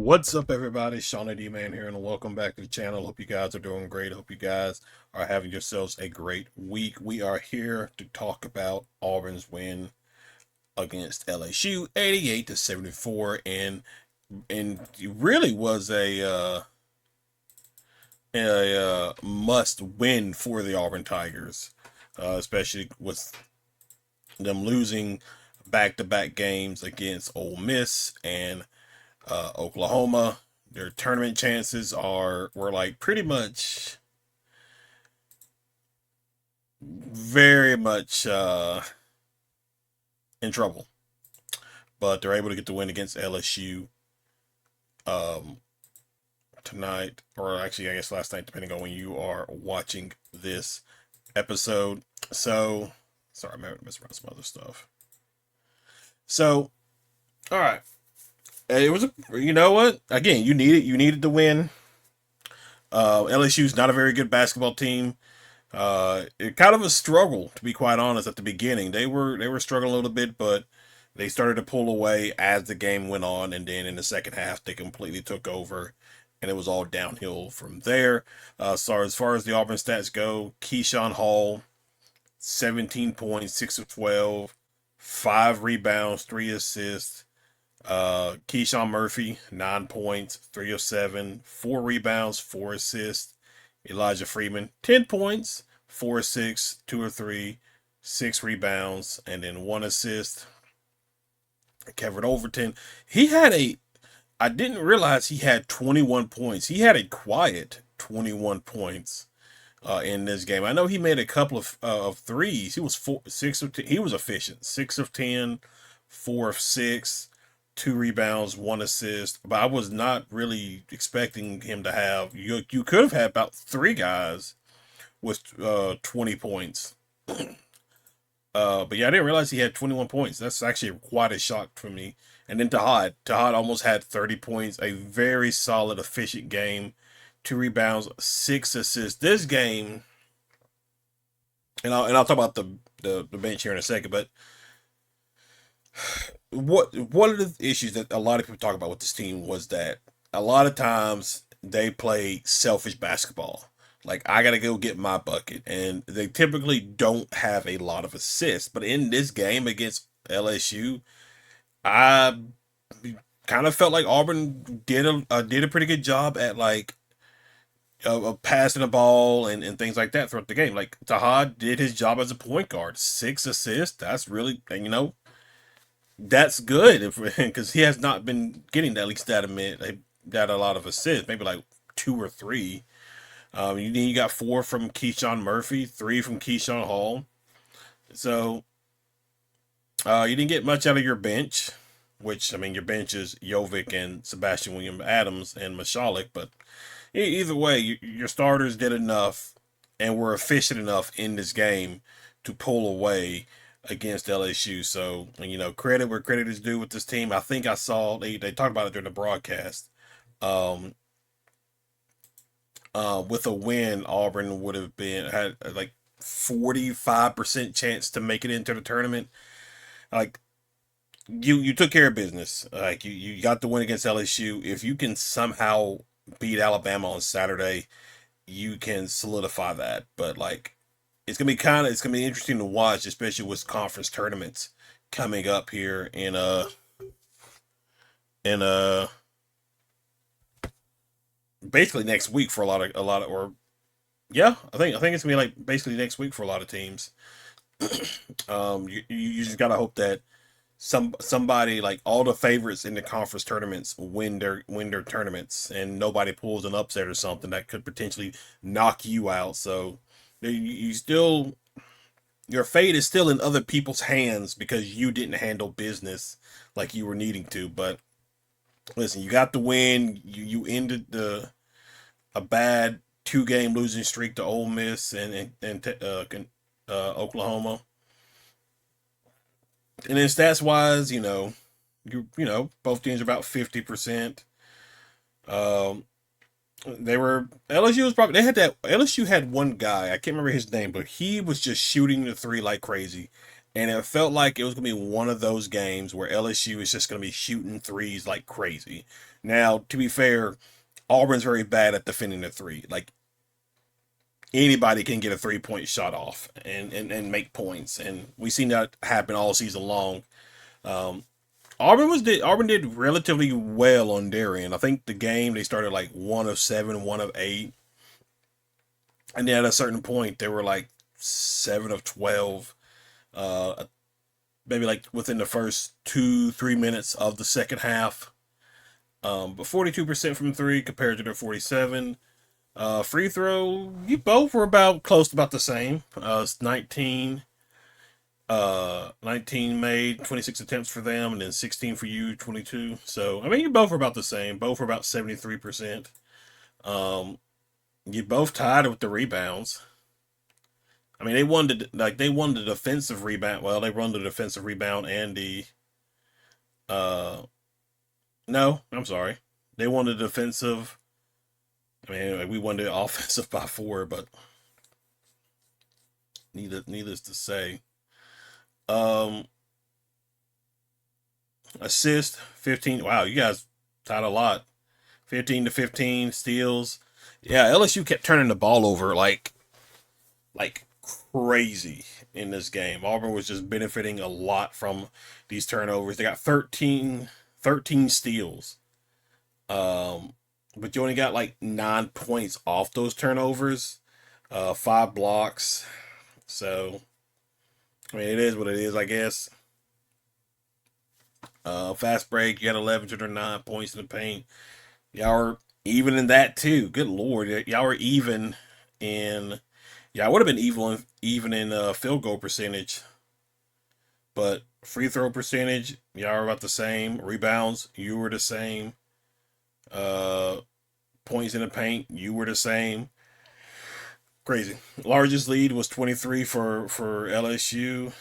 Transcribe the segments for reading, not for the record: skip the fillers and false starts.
What's up, everybody? Shauna D Man here, and welcome back to the channel. Hope you guys are doing great. Hope you guys are having yourselves a great week. We are here to talk about Auburn's win against LSU, 88-74, and it really was a must win for the Auburn Tigers, especially with them losing back-to-back games against Ole Miss and Oklahoma. Their tournament chances were like pretty much very much in trouble. But they're able to get the win against LSU um, tonight, or actually I guess last night, depending on when you are watching this episode. So sorry, I'm messing around some other stuff. So all right. It was you know what? Again, you needed to win. LSU's not a very good basketball team. It kind of a struggle, to be quite honest. At the beginning, they were struggling a little bit, but they started to pull away as the game went on, and then in the second half, they completely took over, and it was all downhill from there. So as far as the Auburn stats go, Keyshawn Hall, 17 points, 6 of 12, 5 rebounds, 3 assists. Keyshawn Murphy, 9 points, 3 of 7, 4 rebounds, 4 assists. Elijah Freeman, 10 points, 4 of 6, 2 of 3, 6 rebounds, and then 1 assist. Kevin Overton, I didn't realize he had 21 points. He had a quiet 21 points in this game. I know he made a couple of threes. He was 6 of 10. He was efficient. 6 of 10, 4 of 6, 2 rebounds, 1 assist. But I was not really expecting him to have. You could have had about 3 guys with 20 points. But yeah, I didn't realize he had 21 points. That's actually quite a shock for me. And then Tahad almost had 30 points. A very solid, efficient game. 2 rebounds, 6 assists. This game, and I'll talk about the bench here in a second. But one of the issues that a lot of people talk about with this team was that a lot of times they play selfish basketball. Like, I gotta go get my bucket, and they typically don't have a lot of assists. But in this game against LSU, I kind of felt like Auburn did a pretty good job at like of passing the ball and things like that throughout the game. Like, Tahad did his job as a point guard, 6 assists. That's really, that's good because he has not been getting at least that a lot of assists, maybe like 2 or 3. You got 4 from Keyshawn Murphy, 3 from Keyshawn Hall. So you didn't get much out of your bench, which, I mean, your bench is Jovic and Sebastian William Adams and Mashalik. But either way, your starters did enough and were efficient enough in this game to pull away against LSU. So, credit where credit is due with this team. I think I saw they talked about it during the broadcast. Um, with a win, Auburn would have had like 45% chance to make it into the tournament. Like, you took care of business. Like, you got the win against LSU. If you can somehow beat Alabama on Saturday, you can solidify that. But like, it's gonna be interesting to watch, especially with conference tournaments coming up here in basically next week for a lot of or yeah, I think it's gonna be like basically next week for a lot of teams. You just gotta hope that somebody, like all the favorites in the conference tournaments, win their tournaments, and nobody pulls an upset or something that could potentially knock you out. So you still, your fate is still in other people's hands because you didn't handle business like you were needing to. But listen, you got the win. You ended a bad 2-game losing streak to Ole Miss and Oklahoma. And then stats wise, both teams are about 50%. Um, they were LSU was probably they had that LSU had one guy, I can't remember his name, but he was just shooting the three like crazy, And it felt like it was going to be one of those games where LSU is just going to be shooting threes like crazy. Now, to be fair, Auburn's very bad at defending the three. Like, anybody can get a 3-point shot off and make points. And we've seen that happen all season long. Um, Auburn did relatively well on their end. I think the game they started like 1 of 7, 1 of 8. And then at a certain point they were like 7 of 12. Uh, Maybe like within the first 2-3 minutes of the second half. But 42% from three compared to their 47. Free throw, you both were about close to about the same. It's 19 made, 26 attempts for them, and then 16 for you, 22. So I mean, you both were about the same. Both were about 73%. You both tied with the rebounds. I mean, they won the defensive rebound. Well, they won the defensive rebound and the uh no, I'm sorry. They won the defensive. I mean, anyway, we won the offensive by 4, but needless to say. Um Assist 15. Wow, you guys tied a lot. 15 to 15 steals. Yeah, LSU kept turning the ball over like crazy in this game. Auburn was just benefiting a lot from these turnovers. They got 13 steals. But you only got like 9 points off those turnovers. 5 blocks. So I mean, it is what it is, I guess. Fast break, you got 11 to their 9 points in the paint. Y'all are even in that too. Good lord, y'all are even in. Yeah, I would have been even in field goal percentage, but free throw percentage, y'all are about the same. Rebounds, you were the same. Uh, Points in the paint, you were the same. Crazy. Largest lead was 23 for LSU.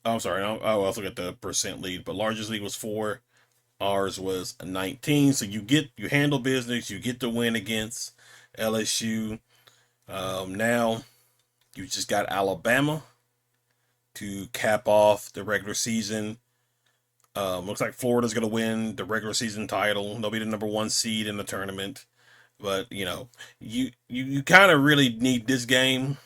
Oh, I'm sorry. I also got the percent lead, but largest lead was 4. Ours was 19. So you handle business. You get the win against LSU. Now you just got Alabama to cap off the regular season. Looks like Florida's going to win the regular season title. They'll be the number 1 seed in the tournament. But you kind of really need this game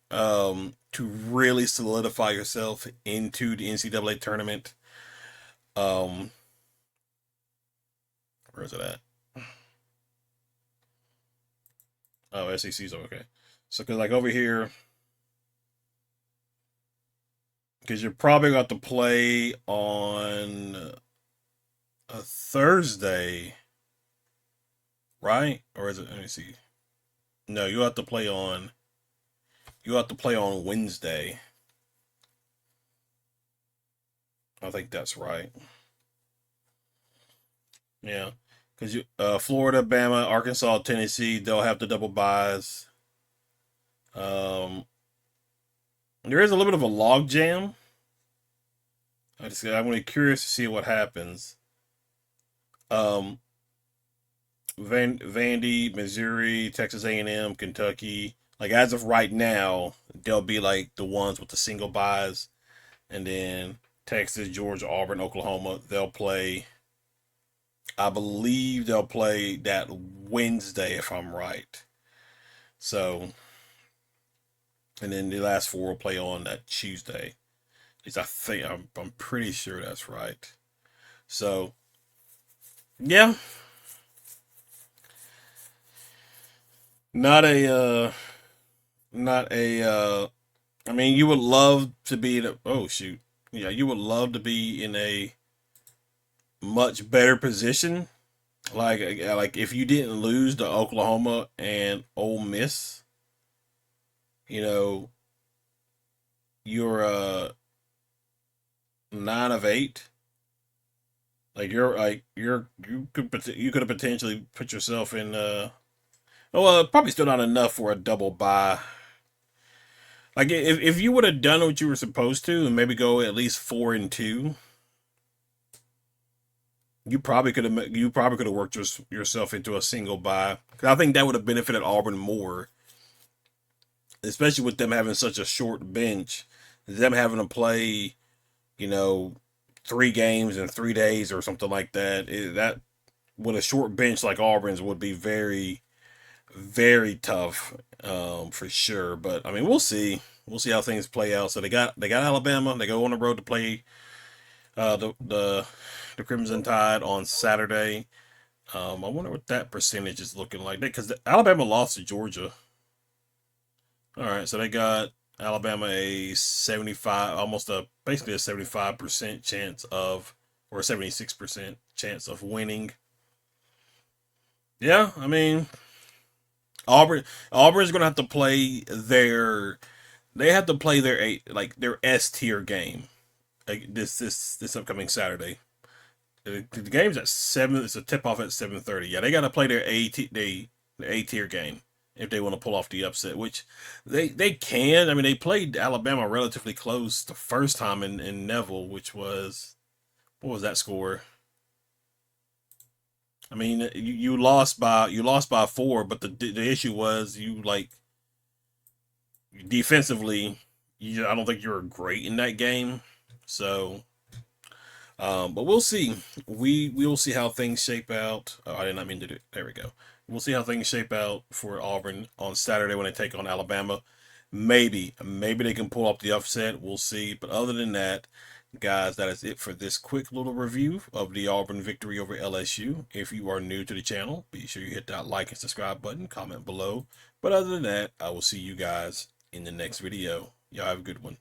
to really solidify yourself into the NCAA tournament. Where is it at? Oh, SEC's okay. So, because like over here, because you're probably going to play on a Thursday, right? Or is it? Let me see. No, you have to play on. You have to play on Wednesday. I think that's right. Yeah, because Florida, Bama, Arkansas, Tennessee, they'll have the double buys. Um, there is a little bit of a log jam. I'm really curious to see what happens. Um, Vandy, Missouri, Texas A&M, Kentucky. Like as of right now, they'll be like the ones with the single buys, and then Texas, Georgia, Auburn, Oklahoma. They'll play. I believe they'll play that Wednesday if I'm right. So, and then the last 4 will play on that Tuesday. At least I think I'm pretty sure that's right. So, yeah, not a not a I mean, you would love to be in a, oh shoot. Yeah, you would love to be in a much better position. Like if you didn't lose to Oklahoma and Ole Miss, you know, you're 9 of 8. Like you could have potentially put yourself in well, probably still not enough for a double bye. Like if you would have done what you were supposed to and maybe go at least 4-2, you probably could have worked yourself into a single bye. 'Cause I think that would have benefited Auburn more especially with them having such a short bench, them having to play, you know, 3 games in 3 days or something like that. That with a short bench like Auburn's would be very, very tough, for sure. But I mean, we'll see. We'll see how things play out. So they got Alabama. They go on the road to play the Crimson Tide on Saturday. I wonder what that percentage is looking like. Because Alabama lost to Georgia. All right, so they got Alabama a 75, almost basically a 75% chance of, or a 76% chance of winning. Yeah, I mean, Auburn's gonna have to play they have to play their S tier game, like this upcoming Saturday. The game's at 7. It's a tip off at 7:30. Yeah, they got to play their A tier game if they want to pull off the upset, which they can. I mean, they played Alabama relatively close the first time in Neville, which was, what was that score? I mean, you lost by 4, but the issue was you, like, defensively, I don't think you were great in that game. So, but we'll see. We will see how things shape out. Oh, I did not mean to do it. There we go. We'll see how things shape out for Auburn on Saturday when they take on Alabama. Maybe they can pull up the upset. We'll see. But other than that, guys, that is it for this quick little review of the Auburn victory over LSU. If you are new to the channel, be sure you hit that like and subscribe button, comment below. But other than that, I will see you guys in the next video. Y'all have a good one.